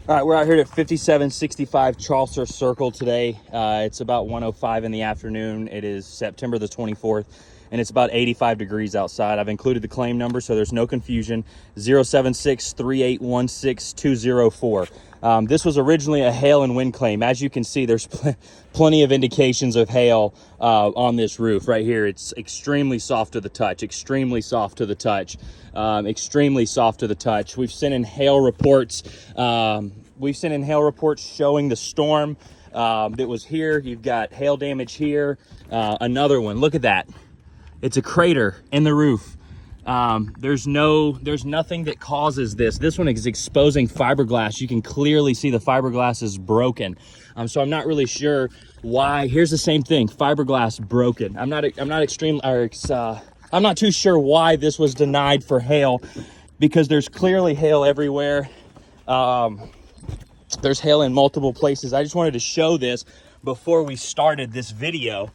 All right, we're out here at 5765 Chaucer Circle today. It's about 1:05 in the afternoon. It is September the 24th, and it's about 85 degrees outside. I've included the claim number so there's no confusion, 076-3816-204. This was originally a hail and wind claim. As you can see, there's plenty of indications of hail on this roof right here. It's extremely soft to the touch, extremely soft to the touch, extremely soft to the touch. We've sent in hail reports. We've sent in hail reports showing the storm that was here. You've got hail damage here. Another one, look at that. It's a crater in the roof. There's nothing that causes this. This one is exposing fiberglass. You can clearly see the fiberglass is broken. So I'm not really sure why. Here's the same thing, fiberglass broken. I'm not too sure why this was denied for hail, because there's clearly hail everywhere. There's hail in multiple places. I just wanted to show this before we started this video,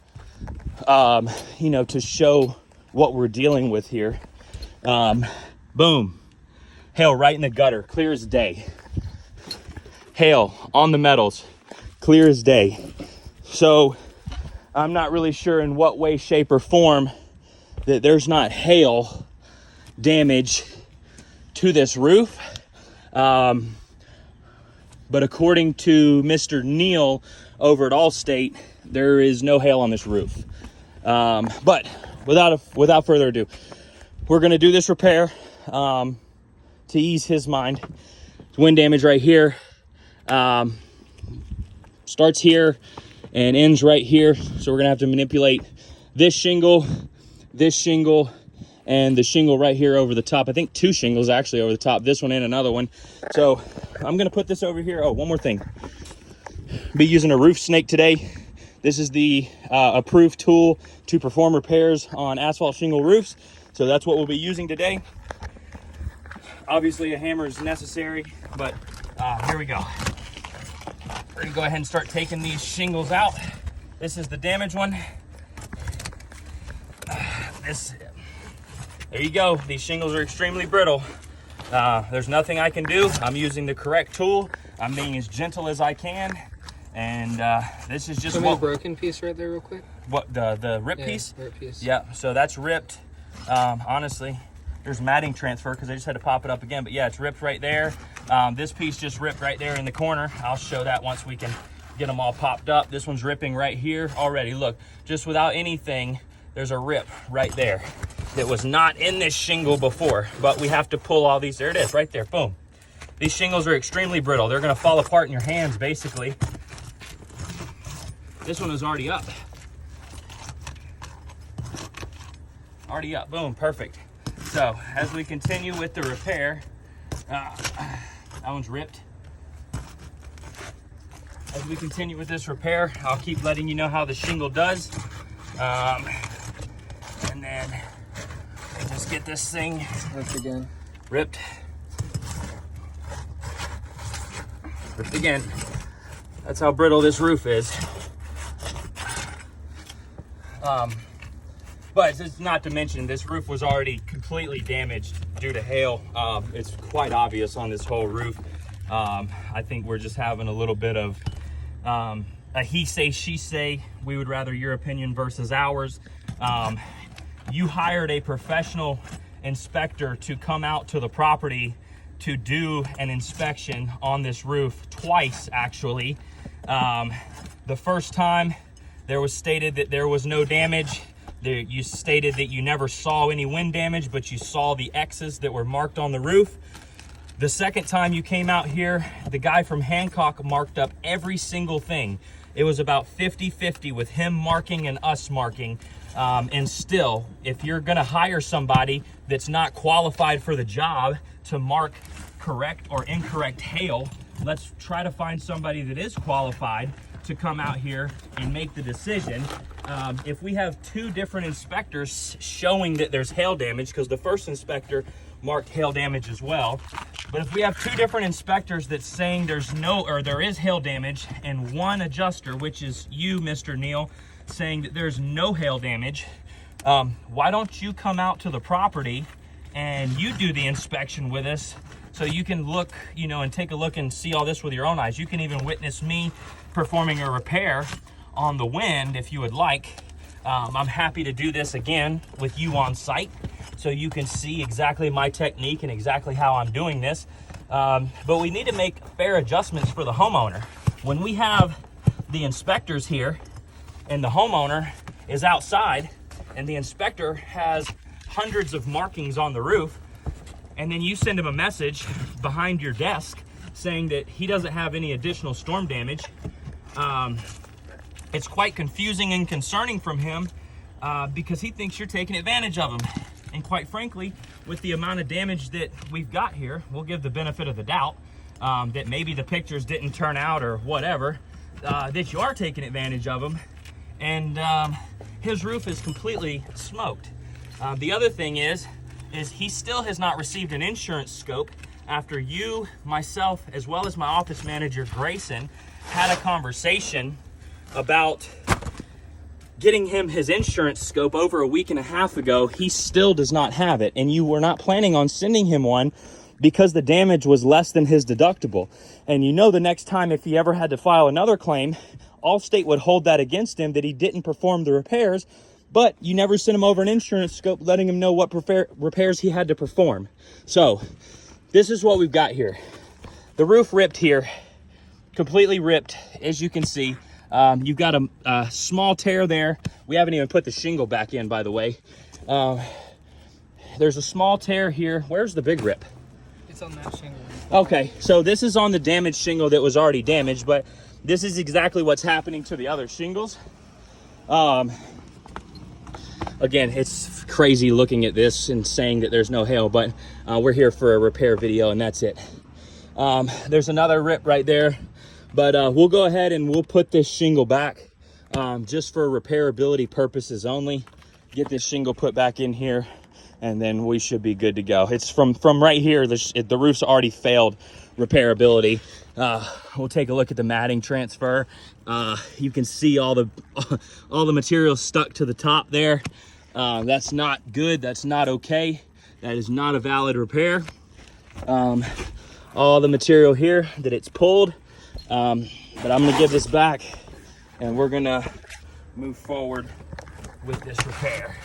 you know, to show what we're dealing with here. Boom, hail right in the gutter, clear as day. Hail on the metals, clear as day. So I'm not really sure in what way, shape, or form that there's not hail damage to this roof. But according to Mr. Neal over at Allstate, there is no hail on this roof. But without further ado, we're going to do this repair to ease his mind. It's wind damage right here. Starts here and ends right here. So we're going to have to manipulate this shingle, and the shingle right here over the top. I think two shingles actually over the top, this one and another one. So I'm gonna put this over here. Oh, one more thing. Be using a roof snake today. This is the approved tool to perform repairs on asphalt shingle roofs. So that's what we'll be using today. Obviously a hammer is necessary, but here we go. We're gonna go ahead and start taking these shingles out. This is the damaged one. There you go. These shingles are extremely brittle. There's nothing I can do. I'm using the correct tool. I'm being as gentle as I can. And this is just a broken piece right there real quick. What, the rip piece? Rip piece. Yeah, so that's ripped. Honestly, there's matting transfer because I just had to pop it up again. But yeah, it's ripped right there. This piece just ripped right there in the corner. I'll show that once we can get them all popped up. This one's ripping right here already. Look, just without anything, there's a rip right there that was not in this shingle before, but we have to pull all these. There it is right there, boom. These shingles are extremely brittle. They're gonna fall apart in your hands basically. This one is already up. Already up, boom, perfect. So as we continue with the repair, that one's ripped. As we continue with this repair, I'll keep letting you know how the shingle does. And then just get this thing ripped again. Ripped again. That's how brittle this roof is. But it's not to mention this roof was already completely damaged due to hail. It's quite obvious on this whole roof. I think we're just having a little bit of a he say, she say. We would rather your opinion versus ours. You hired a professional inspector to come out to the property to do an inspection on this roof twice, actually. The first time there was stated that there was no damage. You stated that you never saw any wind damage, but you saw the X's that were marked on the roof. The second time you came out here, the guy from Hancock marked up every single thing. It was about 50-50 with him marking and us marking. And still, if you're gonna hire somebody that's not qualified for the job to mark correct or incorrect hail, let's try to find somebody that is qualified to come out here and make the decision. If we have two different inspectors showing that there's hail damage, because the first inspector marked hail damage as well, but if we have two different inspectors that's saying there is hail damage, and one adjuster, which is you, Mr. Neal, saying that there's no hail damage, why don't you come out to the property and you do the inspection with us So you can look, you know, and take a look and see all this with your own eyes. You can even witness me performing a repair on the wind if you would like. I'm happy to do this again with you on site so you can see exactly my technique and exactly how I'm doing this. But we need to make fair adjustments for the homeowner. When we have the inspectors here and the homeowner is outside and the inspector has hundreds of markings on the roof, and then you send him a message behind your desk saying that he doesn't have any additional storm damage, it's quite confusing and concerning from him because he thinks you're taking advantage of him. And quite frankly, with the amount of damage that we've got here, we'll give the benefit of the doubt that maybe the pictures didn't turn out or whatever, that you are taking advantage of him. And his roof is completely smoked. The other thing is he still has not received an insurance scope after you, myself, as well as my office manager, Grayson, had a conversation about getting him his insurance scope over a week and a half ago. He still does not have it, and you were not planning on sending him one because the damage was less than his deductible. And you know, the next time if he ever had to file another claim, Allstate would hold that against him, that he didn't perform the repairs, but you never sent him over an insurance scope letting him know what repairs he had to perform. So this is what we've got here. The roof ripped here, completely ripped, as you can see. You've got a small tear there. We haven't even put the shingle back in, by the way. There's a small tear here. Where's the big rip? It's on that shingle. Okay, so this is on the damaged shingle that was already damaged, but this is exactly what's happening to the other shingles. Again, it's crazy looking at this and saying that there's no hail, but we're here for a repair video and that's it. There's another rip right there, but we'll go ahead and we'll put this shingle back just for repairability purposes only. Get this shingle put back in here and then we should be good to go. It's from right here, the roof's already failed repairability. We'll take a look at the matting transfer. You can see all the material stuck to the top there. That's not good. That's not okay. That is not a valid repair. All the material here that it's pulled. But I'm gonna give this back and we're gonna move forward with this repair.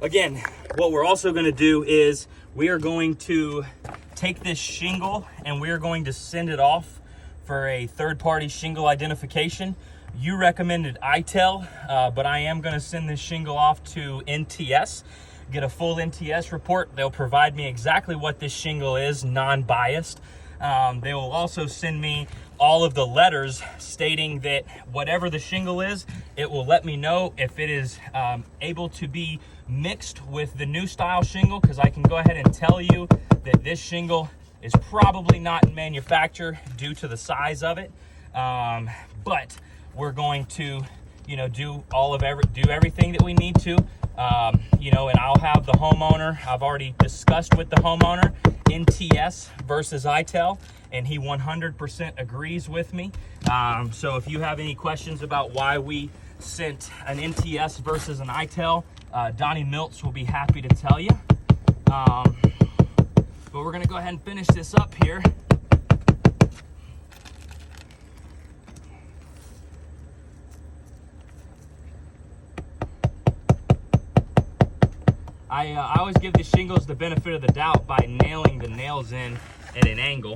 Again, what we're also going to do is we are going to take this shingle and we are going to send it off for a third-party shingle identification. You recommended ITEL, but I am going to send this shingle off to NTS, get a full NTS report. They'll provide me exactly what this shingle is, non-biased. They will also send me all of the letters stating that whatever the shingle is, it will let me know if it is able to be mixed with the new style shingle, because I can go ahead and tell you that this shingle is probably not in manufacture due to the size of it. But we're going to, you know, do everything that we need to, you know, and I'll have the homeowner. I've already discussed with the homeowner NTS versus ITEL, and he 100% agrees with me. So if you have any questions about why we sent an NTS versus an ITEL, Donnie Miltz will be happy to tell you. But we're gonna go ahead and finish this up here. I always give the shingles the benefit of the doubt by nailing the nails in at an angle.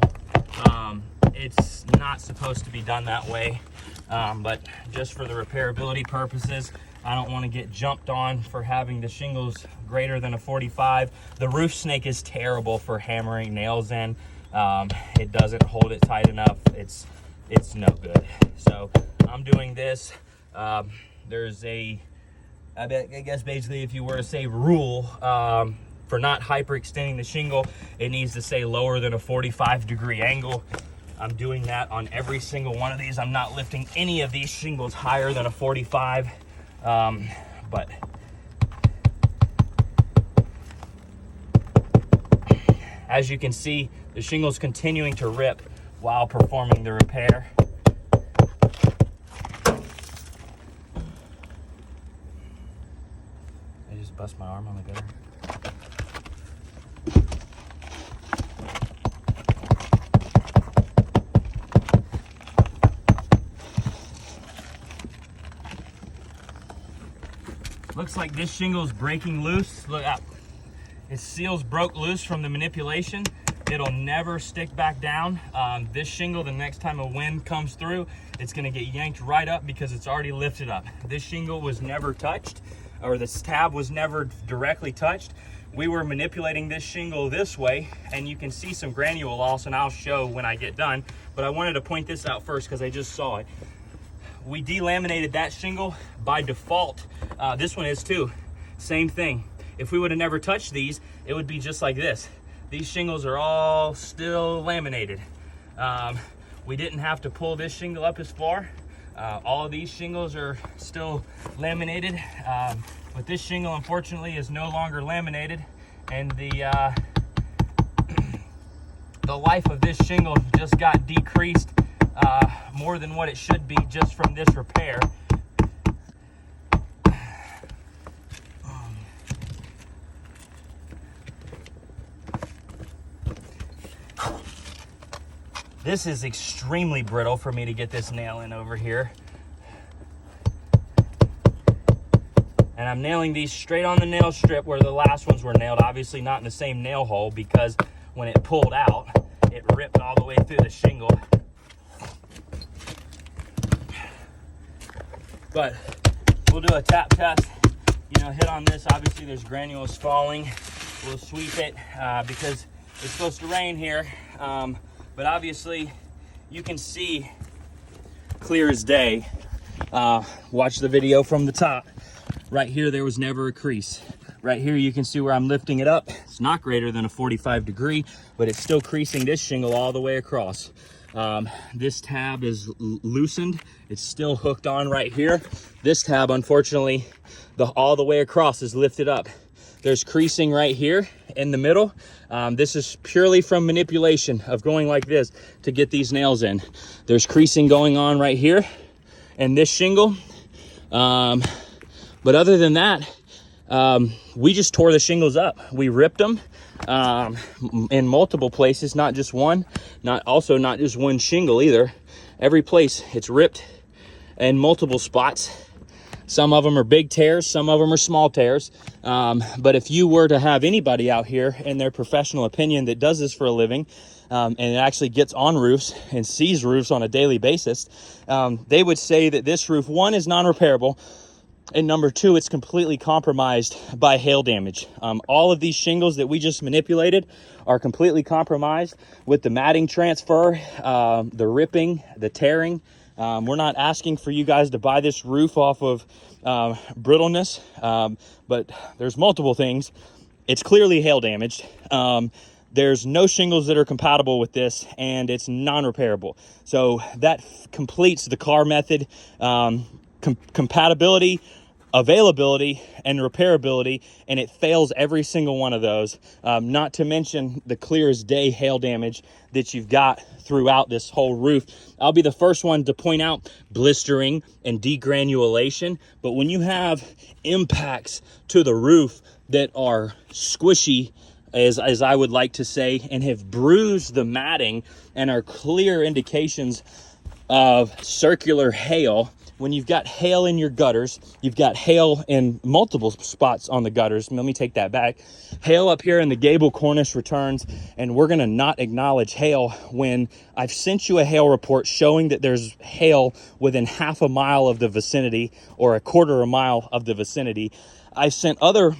It's not supposed to be done that way, but just for the repairability purposes, I don't want to get jumped on for having the shingles greater than a 45. The roof snake is terrible for hammering nails in. It doesn't hold it tight enough. It's no good. So I'm doing this. There's I guess basically if you were to say rule for not hyperextending the shingle, it needs to say lower than a 45-degree angle. I'm doing that on every single one of these. I'm not lifting any of these shingles higher than a 45. But as you can see, the shingle's continuing to rip while performing the repair. just bust my arm on the gutter? Looks like this shingle's breaking loose. Look up. Its seals broke loose from the manipulation. It'll never stick back down. This shingle, the next time a wind comes through, it's gonna get yanked right up because it's already lifted up. This shingle was never touched, or this tab was never directly touched. We were manipulating this shingle this way, and you can see some granule loss, and I'll show when I get done. But I wanted to point this out first because I just saw it. We delaminated that shingle by default. This one is too. Same thing. If we would have never touched these, it would be just like this. These shingles are all still laminated. We didn't have to pull this shingle up as far. All of these shingles are still laminated, but this shingle unfortunately is no longer laminated, and the life of this shingle just got decreased more than what it should be just from this repair. This is extremely brittle for me to get this nail in over here. And I'm nailing these straight on the nail strip where the last ones were nailed. Obviously not in the same nail hole, because when it pulled out, it ripped all the way through the shingle. But we'll do a tap test, you know, hit on this. Obviously there's granules falling. We'll sweep it because it's supposed to rain here. But obviously you can see clear as day. Watch the video from the top. Right here, there was never a crease. Right here, you can see where I'm lifting it up. It's not greater than a 45 degree, but it's still creasing this shingle all the way across. This tab is loosened. It's still hooked on right here. This tab, unfortunately, all the way across is lifted up. There's creasing right here in the middle. This is purely from manipulation of going like this to get these nails in. There's creasing going on right here and this shingle. But other than that, we just tore the shingles up. We ripped them in multiple places, not just one, not just one shingle either. Every place it's ripped in multiple spots. Some of them are big tears, some of them are small tears. But if you were to have anybody out here in their professional opinion that does this for a living, and it actually gets on roofs and sees roofs on a daily basis, they would say that this roof, one, is non-repairable, and number two, it's completely compromised by hail damage. All of these shingles that we just manipulated are completely compromised with the matting transfer, the ripping, the tearing. We're not asking for you guys to buy this roof off of brittleness, but there's multiple things. It's clearly hail damaged. There's no shingles that are compatible with this, and it's non-repairable. So that completes the CAR method. Compatibility, availability, and repairability, and it fails every single one of those. Not to mention the clear as day hail damage that you've got throughout this whole roof. I'll be the first one to point out blistering and degranulation, but when you have impacts to the roof that are squishy, as I would like to say, and have bruised the matting and are clear indications of circular hail. When you've got hail in your gutters, you've got hail in multiple spots on the gutters. Let me take that back. Hail up here in the gable cornice returns, and we're gonna not acknowledge hail when I've sent you a hail report showing that there's hail within half a mile of the vicinity or a quarter of a mile of the vicinity. I sent other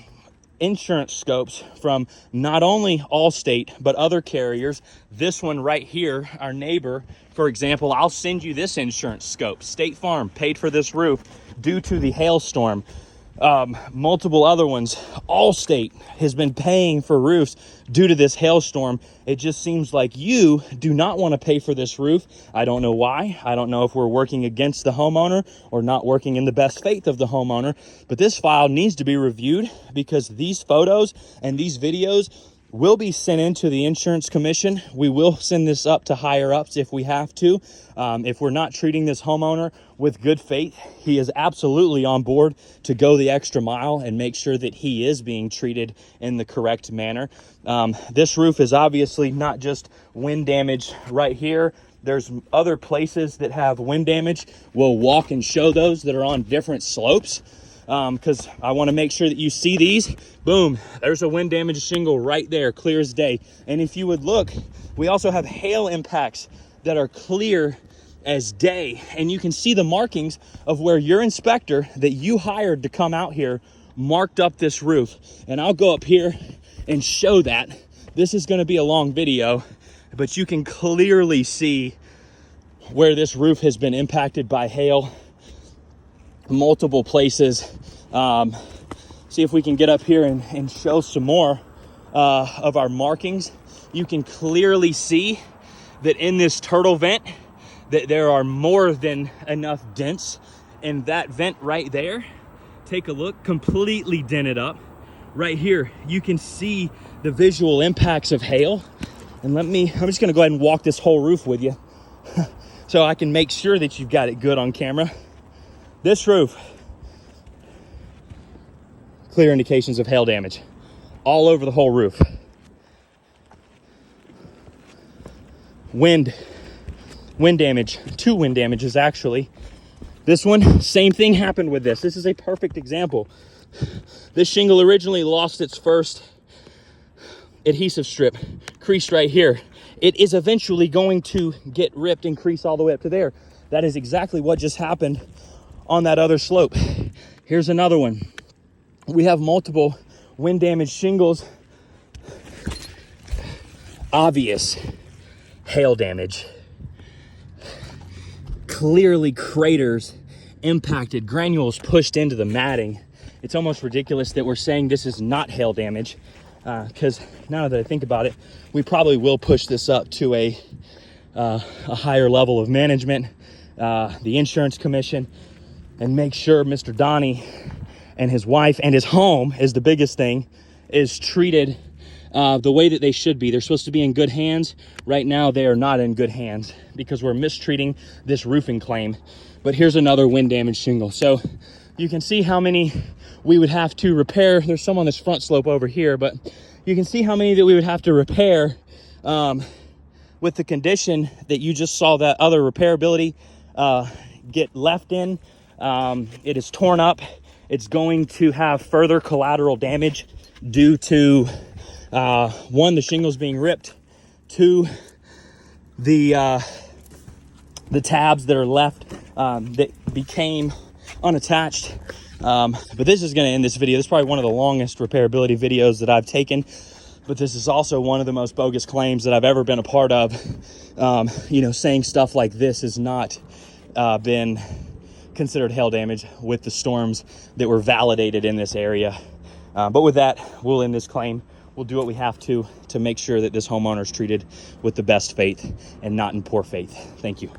insurance scopes from not only Allstate, but other carriers. This one right here, our neighbor, for example, I'll send you this insurance scope. State Farm paid for this roof due to the hailstorm. Multiple other ones. Allstate has been paying for roofs due to this hailstorm. It just seems like you do not want to pay for this roof. I don't know why. I don't know if we're working against the homeowner or not working in the best faith of the homeowner, but this file needs to be reviewed because these photos and these videos will be sent into the insurance commission. We will send this up to higher ups if we have to. If we're not treating this homeowner with good faith, he is absolutely on board to go the extra mile and make sure that he is being treated in the correct manner. This roof is obviously not just wind damage right here. There's other places that have wind damage. We'll walk and show those that are on different slopes. Because I want to make sure that you see these. Boom, there's a wind damaged shingle right there, clear as day. And if you would look, we also have hail impacts that are clear as day. And you can see the markings of where your inspector that you hired to come out here marked up this roof. And I'll go up here and show that. This is going to be a long video, but you can clearly see where this roof has been impacted by hail. Multiple places. See if we can get up here and show some more of our markings. You can clearly see that in this turtle vent that there are more than enough dents in that vent right there. Take a look, completely dented up. Right here, you can see the visual impacts of hail. And I'm just gonna go ahead and walk this whole roof with you so I can make sure that you've got it good on camera. This roof, clear indications of hail damage all over the whole roof. Wind damage, 2 wind damages actually. This one, same thing happened with this. This is a perfect example. This shingle originally lost its first adhesive strip, creased right here. It is eventually going to get ripped and crease all the way up to there. That is exactly what just happened on that other slope. Here's another one. We have multiple wind damaged shingles. Obvious hail damage. Clearly craters impacted, granules pushed into the matting. It's almost ridiculous that we're saying this is not hail damage, because now that I think about it, we probably will push this up to a higher level of management, the insurance commission, and make sure Mr. Donnie and his wife and his home is the biggest thing, is treated the way that they should be. They're supposed to be in good hands. Right now, they are not in good hands because we're mistreating this roofing claim. But here's another wind damaged shingle. So you can see how many we would have to repair. There's some on this front slope over here, but you can see how many that we would have to repair with the condition that you just saw that other repairability get left in. It is torn up. It's going to have further collateral damage due to one, the shingles being ripped, two, the tabs that are left that became unattached. But this is going to end this video. This is probably one of the longest repairability videos that I've taken, but this is also one of the most bogus claims that I've ever been a part of. Saying stuff like this has not been considered hail damage with the storms that were validated in this area. But with that, we'll end this claim. We'll do what we have to make sure that this homeowner is treated with the best faith and not in poor faith. Thank you.